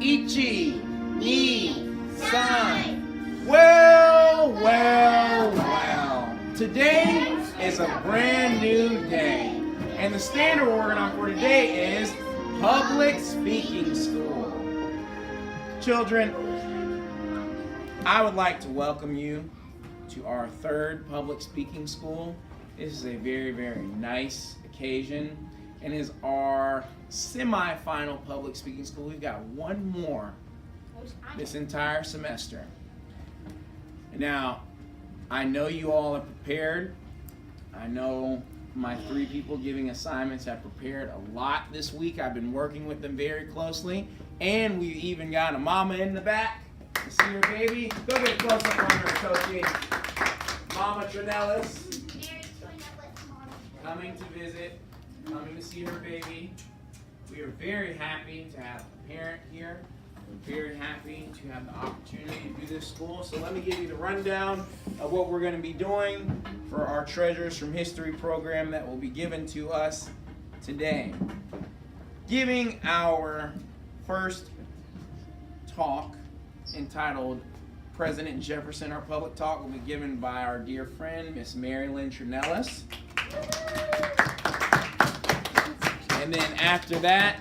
Ichi, Ni, San. Well. Today is a brand new day. And the standard we're working on for today is public speaking school. Children, I would like to welcome you to our third public speaking school. This is a very, very nice occasion and is our semi-final public speaking school. We've got one more this entire semester. Now, I know you all are prepared. I know my three people giving assignments have prepared a lot this week. I've been working with them very closely. And we've even got a mama in the back. You see her baby? Go get a close-up on her, Coachy. Mama Trinellis. Coming to visit, coming to see her baby. We are very happy to have a parent here. We're very happy to have the opportunity to do this school. So let me give you the rundown of what we're going to be doing for our Treasures from History program that will be given to us today. Giving our first talk entitled President Jefferson, our public talk will be given by our dear friend, Miss Merrigan Trinellis. And then after that,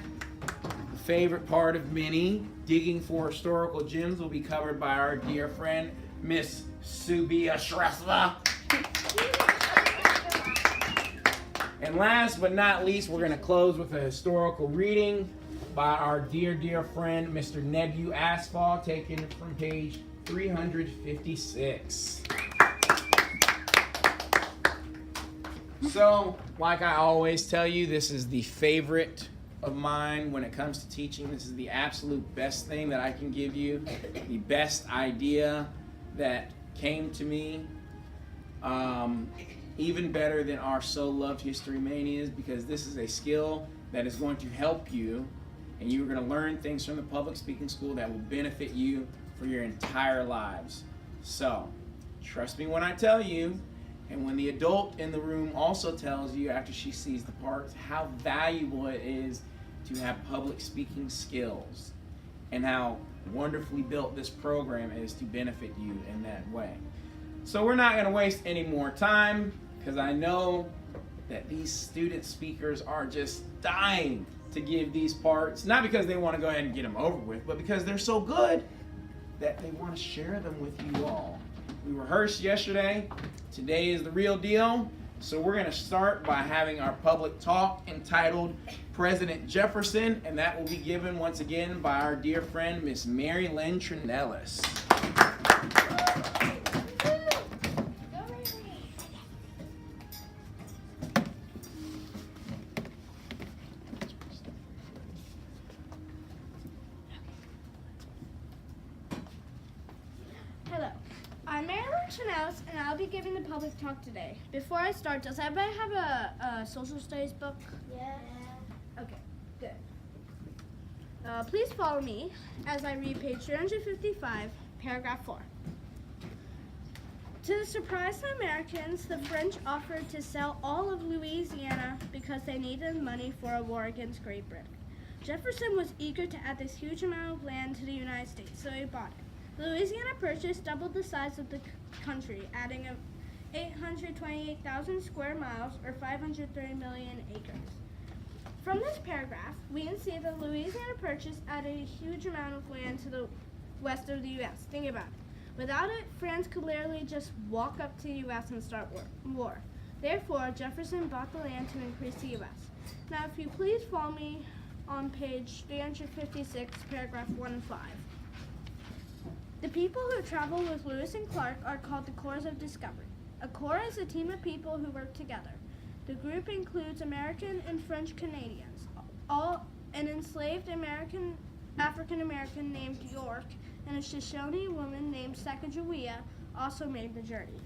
the favorite part of many, digging for historical gems, will be covered by our dear friend, Miss Subia Shrestha. And last but not least, we're going to close with a historical reading by our dear friend, Mr. Nebu Asphalt, taken from page 356. So, like I always tell you, this is the favorite of mine when it comes to teaching. This is the absolute best thing that I can give you, the best idea that came to me. Even better than our so loved History Manias, because this is a skill that is going to help you, and you're going to learn things from the public speaking school that will benefit you for your entire lives. So, trust me when I tell you, and when the adult in the room also tells you after she sees the parts, how valuable it is to have public speaking skills and how wonderfully built this program is to benefit you in that way. So we're not going to waste any more time, because I know that these student speakers are just dying to give these parts, not because they want to go ahead and get them over with, but because they're so good that they want to share them with you all. We rehearsed yesterday. Today is the real deal. So we're going to start by having our public talk entitled President Jefferson, and that will be given once again by our dear friend, Miss Merrigan Trinellis. I'm Merrigan Trinellis, and I'll be giving the public talk today. Before I start, does everybody have a social studies book? Yeah. Okay, good. Please follow me as I read page 355, paragraph 4. To the surprise of Americans, the French offered to sell all of Louisiana because they needed money for a war against Great Britain. Jefferson was eager to add this huge amount of land to the United States, so he bought it. The Louisiana Purchase doubled the size of the country, adding 828,000 square miles, or 530 million acres. From this paragraph, we can see that the Louisiana Purchase added a huge amount of land to the west of the U.S. Think about it. Without it, France could literally just walk up to the U.S. and start war. Therefore, Jefferson bought the land to increase the U.S. Now, if you please follow me on page 356, paragraph 1 and 5. The people who travel with Lewis and Clark are called the Corps of Discovery. A corps is a team of people who work together. The group includes American and French Canadians. An enslaved African American named York and a Shoshone woman named Sacagawea also made the journey.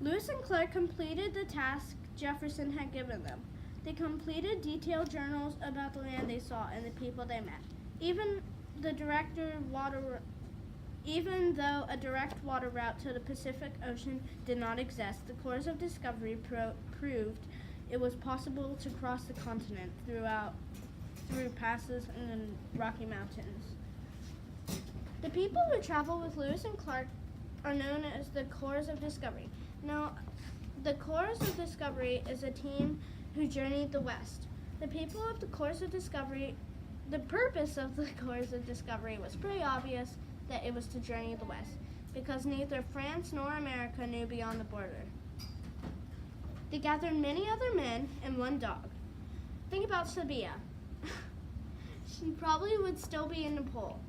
Lewis and Clark completed the task Jefferson had given them. They completed detailed journals about the land they saw and the people they met. Even though a direct water route to the Pacific Ocean did not exist, the Corps of Discovery proved it was possible to cross the continent through passes in the Rocky Mountains. The people who traveled with Lewis and Clark are known as the Corps of Discovery. Now, the Corps of Discovery is a team who journeyed the West. The people of the Corps of Discovery, the purpose of the Corps of Discovery was pretty obvious, that it was to journey the West, because neither France nor America knew beyond the border. They gathered many other men and one dog. Think about Sabia. She probably would still be in Nepal.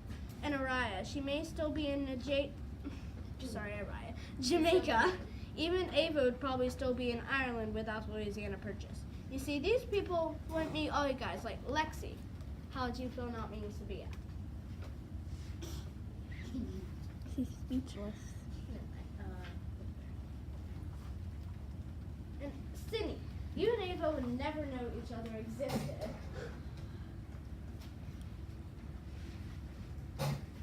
And Araya, she may still be in Jamaica. Even Ava would probably still be in Ireland without the Louisiana Purchase. You see, these people wouldn't meet all you guys, like Lexi. How would you feel not meeting Sabia? She's speechless. And Sydney, you and Ava would never know each other existed.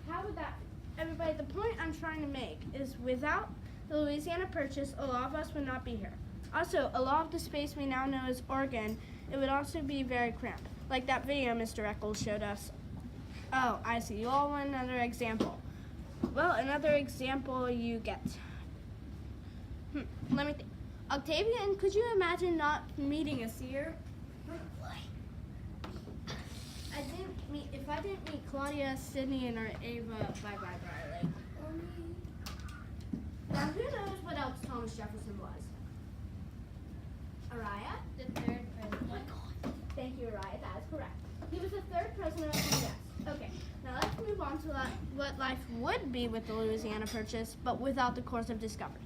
How would that, everybody, the point I'm trying to make is without the Louisiana Purchase, a lot of us would not be here. Also, a lot of the space we now know as Oregon, it would also be very cramped. Like that video Mr. Eccles showed us. Oh, I see. You all want another example. Well, another example you get. Let me think. Octavian, could you imagine not meeting a seer? If I didn't meet Claudia, Sydney, and our Ava, bye-bye, Riley. Now, who knows what else Thomas Jefferson was? Araya? The third president. Oh my God. Thank you, Araya. That is correct. He was the third president of the U.S. Okay, now let's move on to what life would be with the Louisiana Purchase, but without the Corps of Discovery.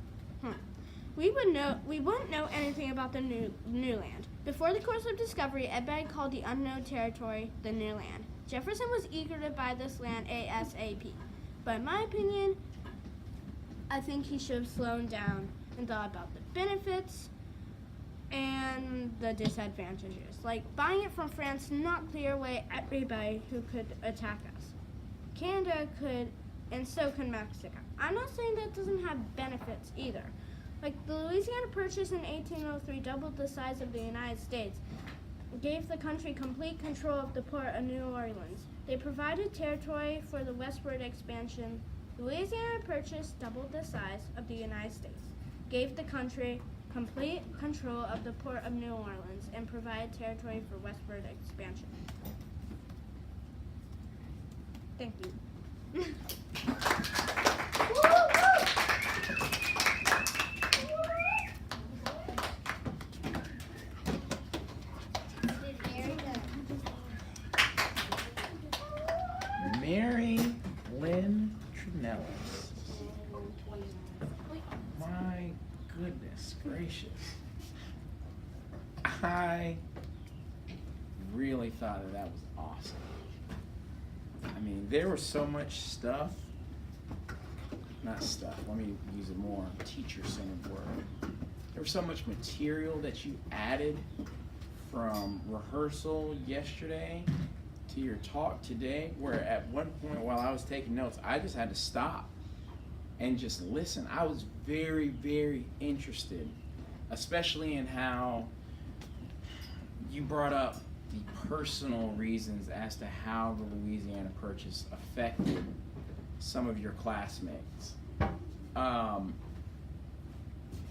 We wouldn't know anything about the new land. Before the Corps of Discovery, everybody called the unknown territory the new land. Jefferson was eager to buy this land ASAP, but in my opinion, I think he should have slowed down and thought about the benefits and the disadvantages. Like buying it from France, not clear away everybody who could attack us. Canada could, and so could Mexico. I'm not saying that doesn't have benefits either. Like the Louisiana Purchase in 1803 doubled the size of the United States, gave the country complete control of the port of New Orleans. They provided territory for the westward expansion. The Louisiana Purchase doubled the size of the United States, gave the country complete control of the port of New Orleans, and provided territory for westward expansion. Thank you. Mary Lynn Trinellis. My goodness gracious. I really thought that was awesome. I mean, there was so much stuff. Not stuff, let me use a more teacher-centered word. There was so much material that you added from rehearsal yesterday to your talk today, where at one point while I was taking notes, I just had to stop and just listen. I was very, very interested, especially in how you brought up the personal reasons as to how the Louisiana Purchase affected some of your classmates.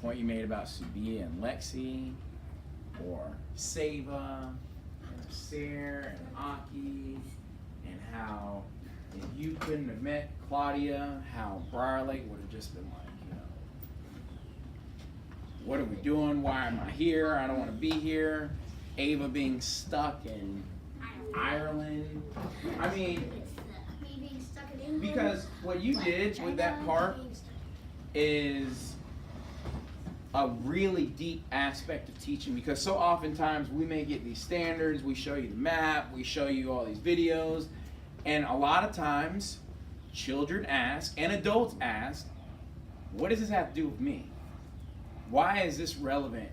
Point you made about Subia and Lexi, or Seva, and Sarah and Aki, and how if you couldn't have met Claudia, how Briar Lake would have just been like, you know, what are we doing? Why am I here? I don't want to be here. Ava being stuck in Ireland. I mean, because what you did with that part is a really deep aspect of teaching, because so oftentimes we may get these standards, we show you the map, we show you all these videos, and a lot of times children ask and adults ask, what does this have to do with me? Why is this relevant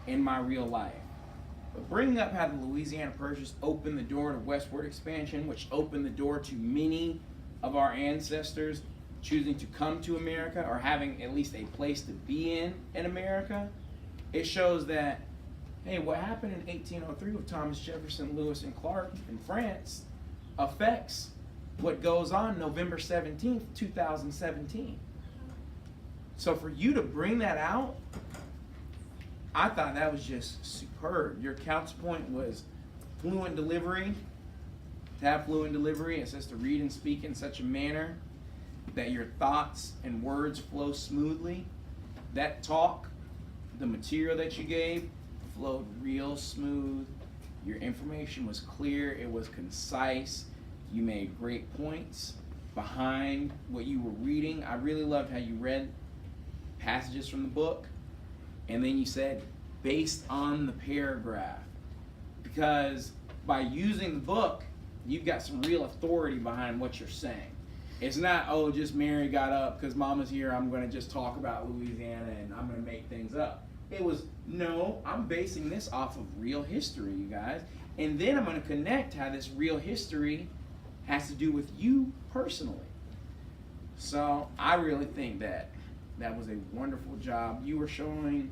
in my real life? But bringing up how the Louisiana Purchase opened the door to westward expansion, which opened the door to many of our ancestors choosing to come to America or having at least a place to be in America, it shows that hey, what happened in 1803 with Thomas Jefferson, Lewis, and Clark in France affects what goes on November 17th, 2017. So for you to bring that out, I thought that was just superb. Your counterpoint was fluent delivery. To have fluent delivery, it says to read and speak in such a manner that your thoughts and words flow smoothly. That talk, the material that you gave, flowed real smooth. Your information was clear, it was concise. You made great points behind what you were reading. I really loved how you read passages from the book, and then you said, based on the paragraph. Because by using the book, you've got some real authority behind what you're saying. It's not, oh, just Mary got up because Mama's here, I'm going to just talk about Louisiana and I'm going to make things up. It was, no, I'm basing this off of real history, you guys. And then I'm going to connect how this real history has to do with you personally. So I really think that was a wonderful job. You were showing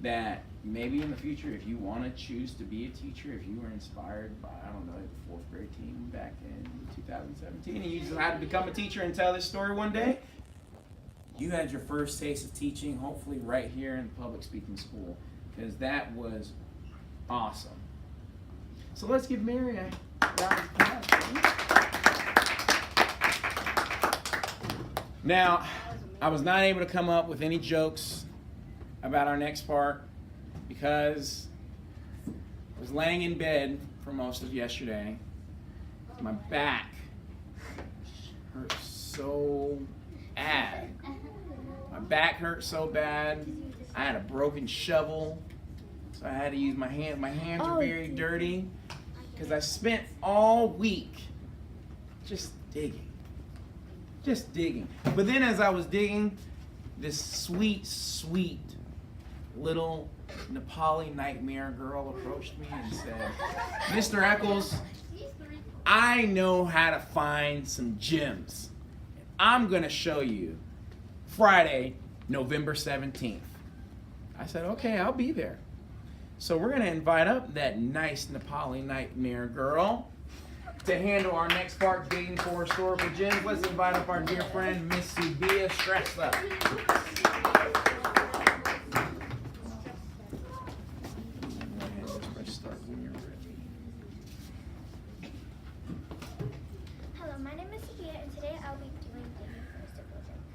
that maybe in the future, if you want to choose to be a teacher, if you were inspired by, I don't know, the 4th grade team back in 2017, and you decided to become a teacher and tell this story one day, you had your first taste of teaching, hopefully right here in public speaking school, because that was awesome. So let's give Mary a round of applause. Now, I was not able to come up with any jokes about our next part because I was laying in bed for most of yesterday. My back hurt so bad. My back hurt so bad. I had a broken shovel, so I had to use my hand. My hands are very dirty because I spent all week just digging. But then as I was digging, this sweet, sweet little Nepali nightmare girl approached me and said, Mr. Eccles, I know how to find some gems. I'm going to show you Friday, November 17th. I said, okay, I'll be there. So we're going to invite up that nice Nepali nightmare girl to handle our next part, digging for historical gems. Let's invite up our dear friend, Miss Subia Shrestha. Hello, my name is Sophia, and today I'll be doing digging for historical gems.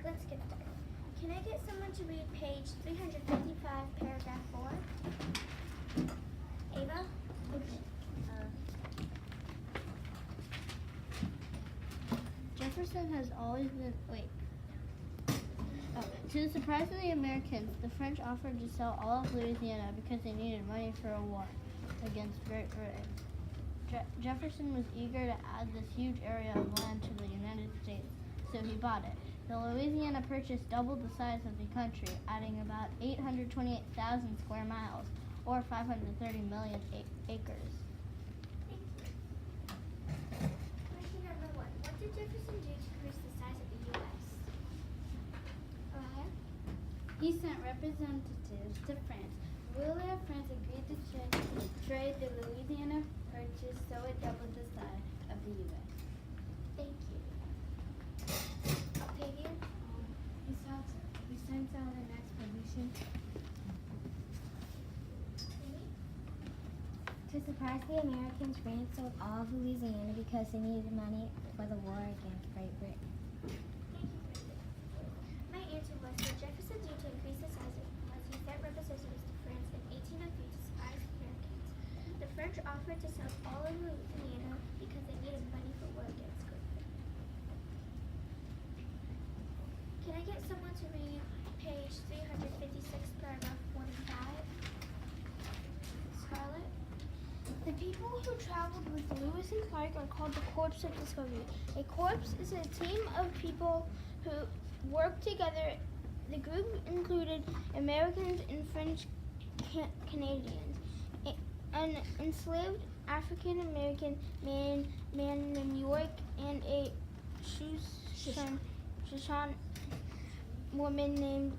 Let's get started. Can I get someone to read page 355, paragraph 4? Ava? Okay. Jefferson has always been, to the surprise of the Americans, the French offered to sell all of Louisiana because they needed money for a war against Great Britain. Jefferson was eager to add this huge area of land to the United States, so he bought it. The Louisiana Purchase doubled the size of the country, adding about 828,000 square miles, or 530 million acres. Question number 1. What did Jefferson do to increase the size of the U.S.? He sent representatives to France. The ruler of France agreed to trade the Louisiana Purchase, so it doubled the size of the U.S. Thank you. Octavia? He sent out an expedition To surprise the Americans, France sold all of Louisiana because they needed money for the war against Great Britain. My answer was that Jefferson did to increase the size of was he sent representatives to France in 1803 to surprise the Americans. The French offered to sell all of Louisiana because they needed money for war against Great Britain. Can I get someone to read page 356, paragraph 1 and 5? Scarlett? The people who traveled with Lewis and Clark are called the Corps of Discovery. A corps is a team of people who work together. The group included Americans and French Canadians. An enslaved African American man named New York and a Shushan woman named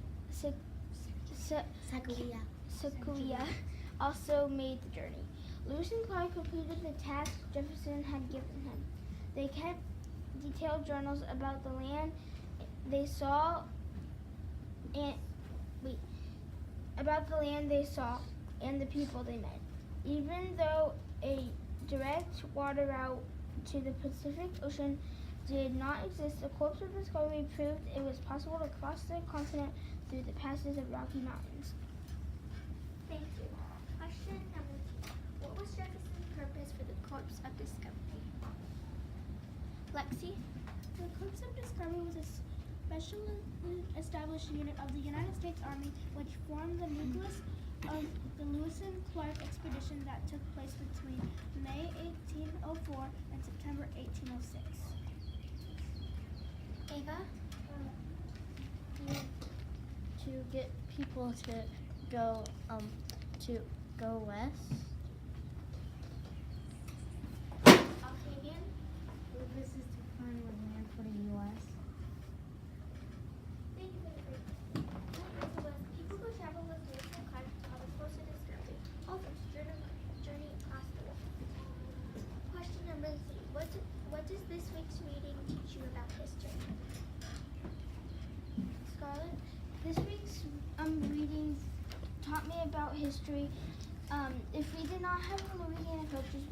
Sakuya also made the journey. Lewis and Clark completed the task Jefferson had given him. They kept detailed journals about the land they saw and the people they met. Even though a direct water route to the Pacific Ocean did not exist, the corpse of discovery proved it was possible to cross the continent through the passes of Rocky Mountains. Thank you. Question number 2. What was Jefferson's purpose for the corpse of discovery? Lexi? The Corps of Discovery was a specially established unit of the United States Army which formed the nucleus of the Lewis and Clark expedition that took place between May 1804 and September 1806. Ava? To get people to go west. Octavian? The purpose is to find land for the U.S. Thank you for the great answer. My answer was people who travel with Lewis and Clark on the course of discovery, authors journey across the world. Question number 3. What does this week's reading teach you about history? Scarlett, this week's reading taught me about history. If we did not have the Louisiana Purchase,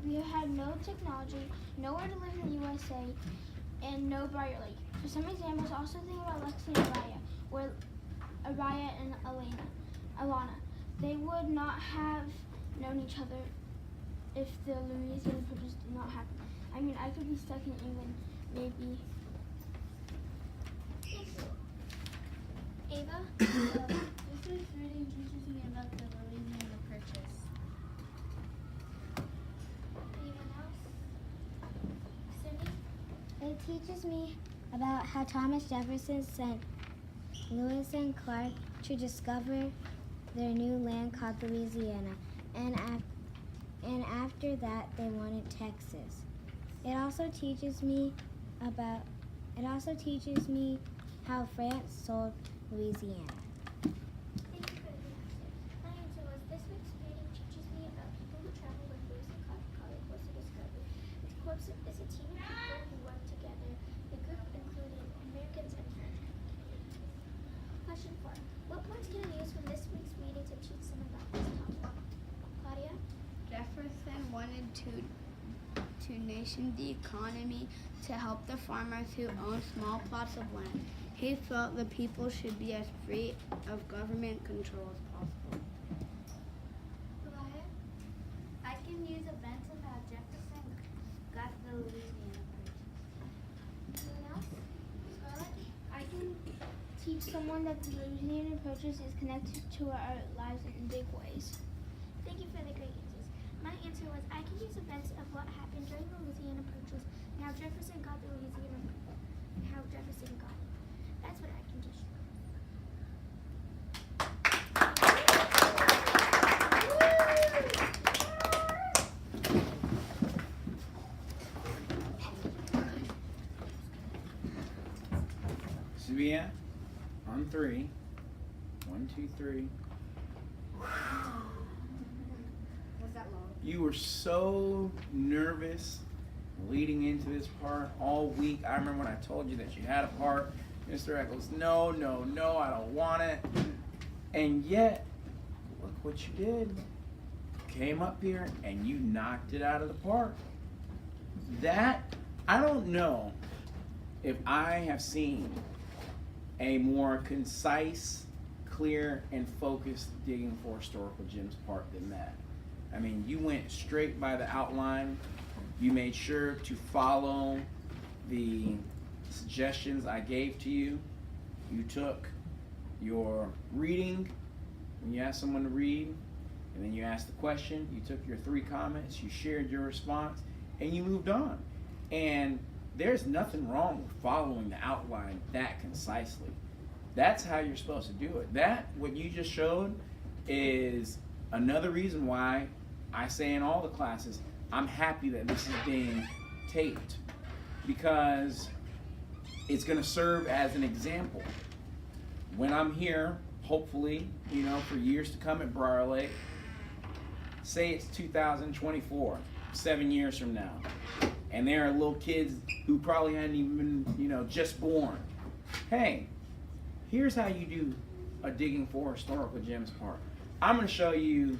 we had no technology, nowhere to live in the USA, and no Briar Lake. For some examples, also think about Lexi and Araya and Alana. They would not have known each other if the Louisiana Purchase did not happen. I mean, I could be stuck in England, maybe. Thank you. Ava? This week's reading teaches me about the Louisiana Purchase. Anyone else? Cindy? It teaches me about how Thomas Jefferson sent Lewis and Clark to discover their new land called Louisiana, and after that they wanted Texas. It also teaches me how France sold Louisiana. Thank you for the good answer. My answer was this week's reading teaches me about people who travel with Lewis and Clark on the course of discovery. The corps is a team of people who work together. The group included Americans and French. Question 4. What points can I use from this week's reading to teach some about this topic? Claudia? Jefferson wanted to nation the economy to help the farmers who own small plots of land. He felt the people should be as free of government control as possible. Goliath? I can use events of how Jefferson got the Louisiana Purchase. Anyone else? Scarlett? I can teach someone that the Louisiana Purchase is connected to our lives in big ways. Thank you for the great answers. My answer was I can use events of what happened during the Louisiana Purchase and how Jefferson got the Louisiana and how Jefferson got it. That's what I can teach you. Sabia, on 3. 1, 2, 3. Was that long? You were so nervous leading into this part all week. I remember when I told you that you had a part. Mr. Eccles, no, I don't want it. And yet, look what you did. Came up here and you knocked it out of the park. That, I don't know if I have seen a more concise, clear, and focused digging for historical gems part than that. I mean, you went straight by the outline. You made sure to follow the suggestions I gave to you. You took your reading when you asked someone to read, and then you asked the question. You took your 3 comments, you shared your response, and you moved on. And there's nothing wrong with following the outline that concisely. That's how you're supposed to do it. That, what you just showed, is another reason why I say in all the classes, I'm happy that this is being taped, because it's going to serve as an example. When I'm here hopefully, for years to come at Briar Lake. Say it's 2024, 7 years from now, and there are little kids who probably hadn't even been, just born. Hey, here's how you do a Digging for Historical Gems part. I'm going to show you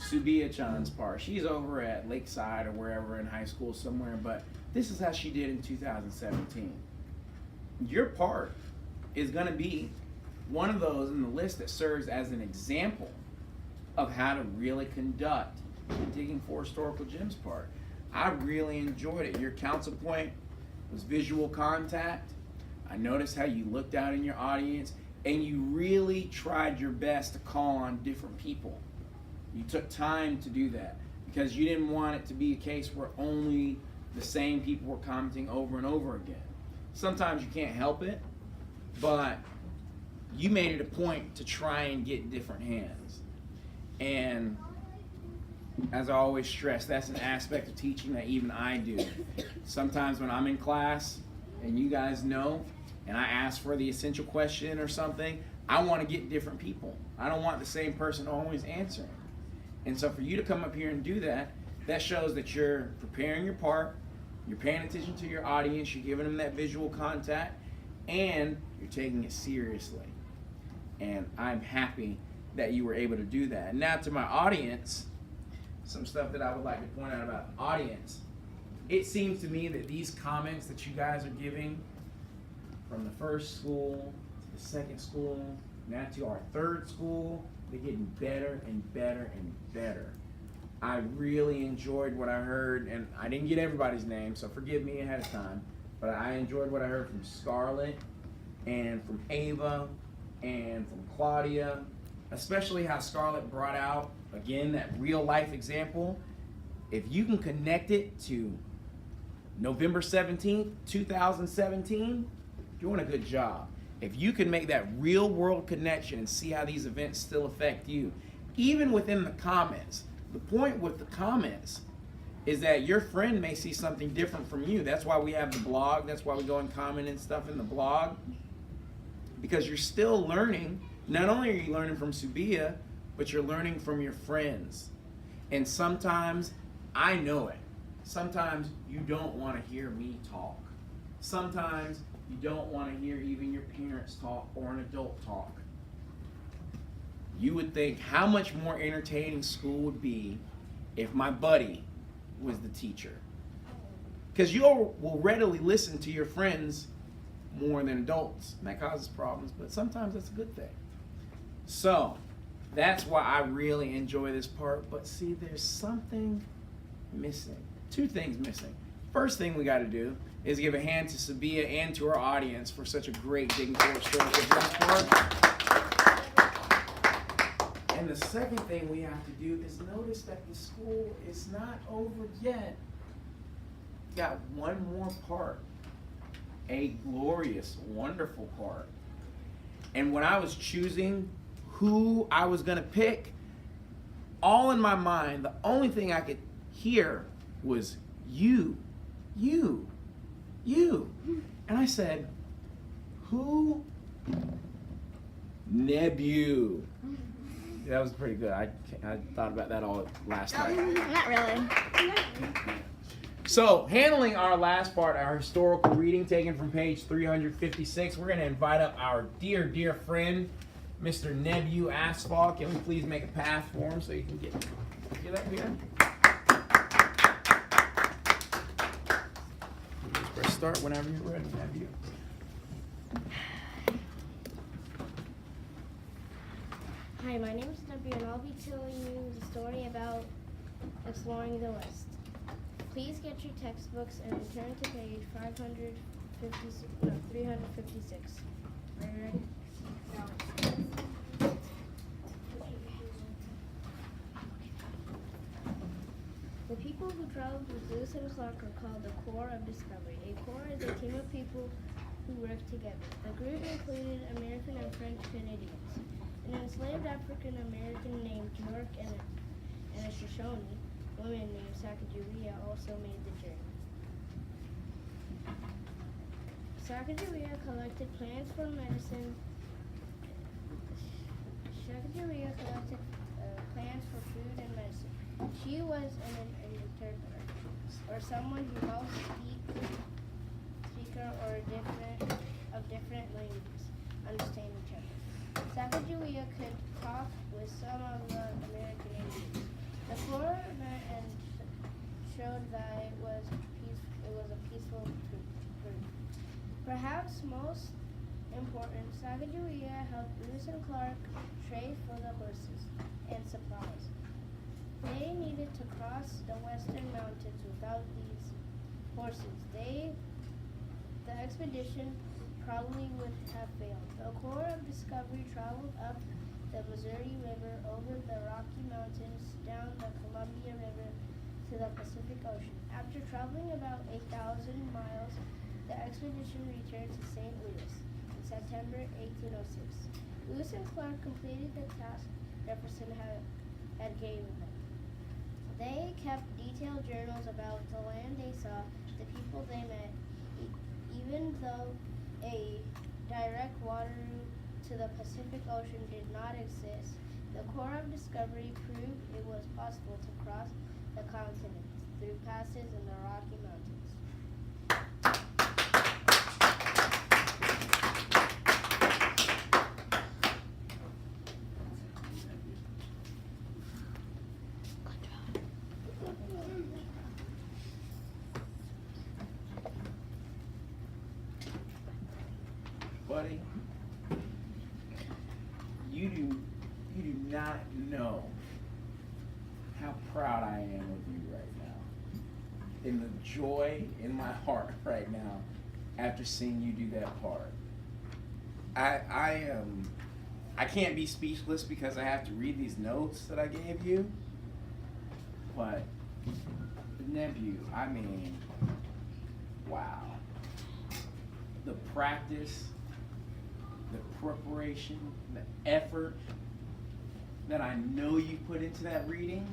Subia Chan's part. She's over at Lakeside or wherever in high school somewhere, but this is how she did in 2017. Your part is going to be one of those in the list that serves as an example of how to really conduct the Digging for Historical Gems part. I really enjoyed it. Your council point was visual contact. I noticed how you looked out in your audience and you really tried your best to call on different people. You took time to do that because you didn't want it to be a case where only the same people were commenting over and over again. Sometimes you can't help it, but you made it a point to try and get different hands. And as I always stress, that's an aspect of teaching that even I do. Sometimes when I'm in class, and you guys know, and I ask for the essential question or something, I want to get different people. I don't want the same person always answering. And so for you to come up here and do that, that shows that you're preparing your part, you're paying attention to your audience, you're giving them that visual contact, and you're taking it seriously. And I'm happy that you were able to do that. And now to my audience, some stuff that I would like to point out about the audience. It seems to me that these comments that you guys are giving from the first school to the second school, now to our third school, they're getting better and better and better. I really enjoyed what I heard, and I didn't get everybody's name, so forgive me ahead of time, but I enjoyed what I heard from Scarlett and from Ava and from Claudia, especially how Scarlett brought out, again, that real life example. If you can connect it to November 17th, 2017, you're doing a good job. If you can make that real world connection and see how these events still affect you, even within the comments. The point with the comments is that your friend may see something different from you. That's why we have the blog. That's why we go and comment and stuff in the blog. Because you're still learning. Not only are you learning from Subia, but you're learning from your friends. And sometimes, I know it, sometimes you don't want to hear me talk. Sometimes you don't want to hear even your parents talk or an adult talk. You would think how much more entertaining school would be if my buddy was the teacher. Because you will readily listen to your friends more than adults. And that causes problems, but sometimes that's a good thing. So, that's why I really enjoy this part. But see, there's something missing. Two things missing. First thing we got to do is give a hand to Subia and to our audience for such a great Digging for Historical Gems part. And the second thing we have to do is notice that the school is not over yet. Got one more part. A glorious, wonderful part. And when I was choosing who I was going to pick, all in my mind, the only thing I could hear was you. And I said, who? Nebu. That was pretty good. I thought about that all last night. Not really. So, handling our last part, our historical reading taken from page 356, we're going to invite up our dear friend, Mr. Nebu Asphalt. Can we please make a path for him so you can get up here? Just press start whenever you're ready, Nebu. Hi, my name is Nebu, and I'll be telling you the story about exploring the West. Please get your textbooks and turn to page 356. Are you ready? The people who traveled with Lewis and Clark are called the Corps of Discovery. A corps is a team of people who work together. The group included American and French Canadians. An enslaved African American named York and a Shoshone woman named Sacagawea also made the journey. Sacagawea collected plants for medicine Shakajulia collected plans for food and medicine. She was an interpreter, or someone who helps speaker or different languages understand each other. Sacagawea could talk with some of the American Indians. The coroner and showed that it was a peaceful group. Perhaps most important, Sacagawea helped Lewis and Clark trade for the horses and supplies. They needed to cross the western mountains without these horses. The expedition probably would have failed. The Corps of Discovery traveled up the Missouri River, over the Rocky Mountains, down the Columbia River to the Pacific Ocean. After traveling about 8,000 miles, the expedition returned to St. Louis in September 1806. Lewis and Clark completed the task Jefferson had given them. They kept detailed journals about the land they saw, the people they met, even though a direct water route to the Pacific Ocean did not exist. The Corps of Discovery proved it was possible to cross the continents through passes in the Rocky Mountains. Buddy, you do not know how proud I am of you right now, and the joy in my heart right now after seeing you do that part. I can't be speechless because I have to read these notes that I gave you, but nephew, I mean, wow. The practice, the preparation, the effort that I know you put into that reading,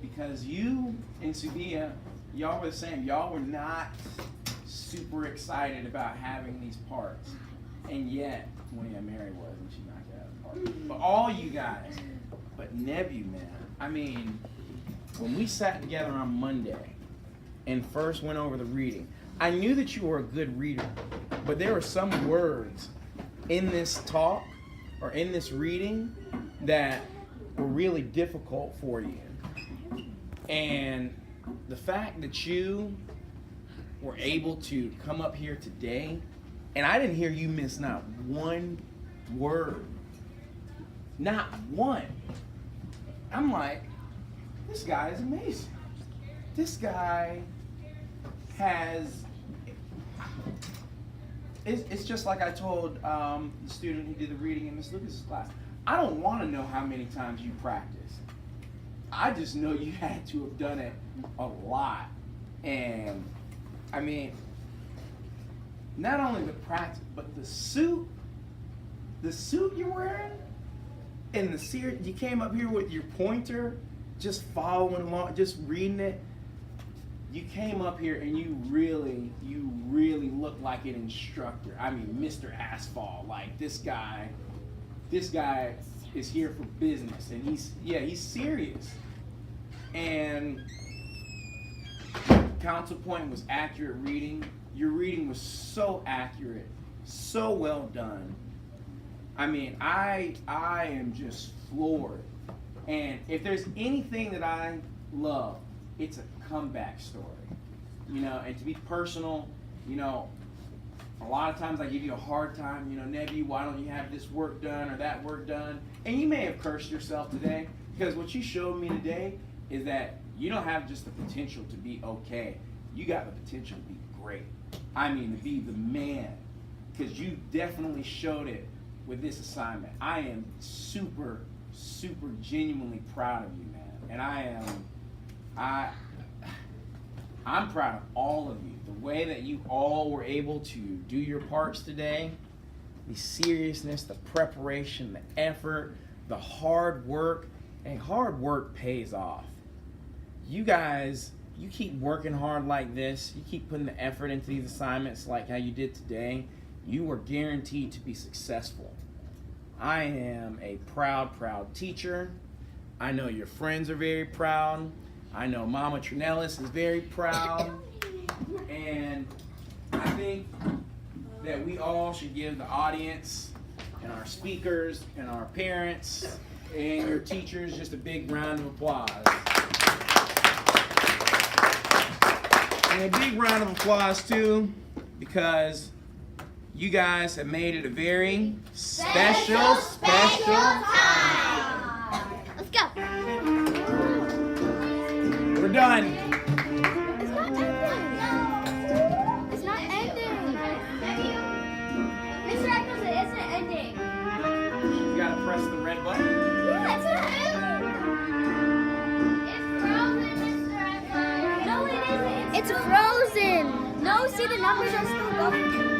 because you and Subia, y'all were the same. Y'all were not super excited about having these parts, and yet, well, yeah, Mary was, and she knocked it out of the park. But all you guys, but Nebu, man, I mean, when we sat together on Monday and first went over the reading, I knew that you were a good reader, but there were some words in this talk or in this reading that were really difficult for you. And the fact that you were able to come up here today, and I didn't hear you miss not one word. Not one. I'm like, this guy is amazing. This guy has... It's just like I told the student who did the reading in Miss Lucas's class. I don't want to know how many times you practiced. I just know you had to have done it a lot. And I mean, not only the practice, but the suit you're wearing, and the series, you came up here with your pointer, just following along, just reading it. You came up here and you really look like an instructor. I mean, Mr. Asphalt. Like, this guy is here for business, and he's serious. And council point was accurate reading. Your reading was so accurate, so well done. I mean, I am just floored. And if there's anything that I love, it's a comeback story. You know, and to be personal, you know, a lot of times I give you a hard time, you know, Nebu, why don't you have this work done or that work done? And you may have cursed yourself today, because what you showed me today is that you don't have just the potential to be okay. You got the potential to be great. I mean, to be the man, because you definitely showed it with this assignment. I am super, super genuinely proud of you, man. And I'm proud of all of you. The way that you all were able to do your parts today, the seriousness, the preparation, the effort, the hard work, and hard work pays off. You guys, you keep working hard like this, you keep putting the effort into these assignments like how you did today, you are guaranteed to be successful. I am a proud, proud teacher. I know your friends are very proud. I know Mama Trinellis is very proud. And I think that we all should give the audience and our speakers and our parents and your teachers just a big round of applause. And a big round of applause too, because you guys have made it a very special time. Let's go. We're done. It's not ending. Mr. Eccles, it isn't ending. You gotta press the red button. Yeah, it's not ending. It's frozen, Mr. Eccles. No, it isn't. It's frozen. No, see, the numbers are still going.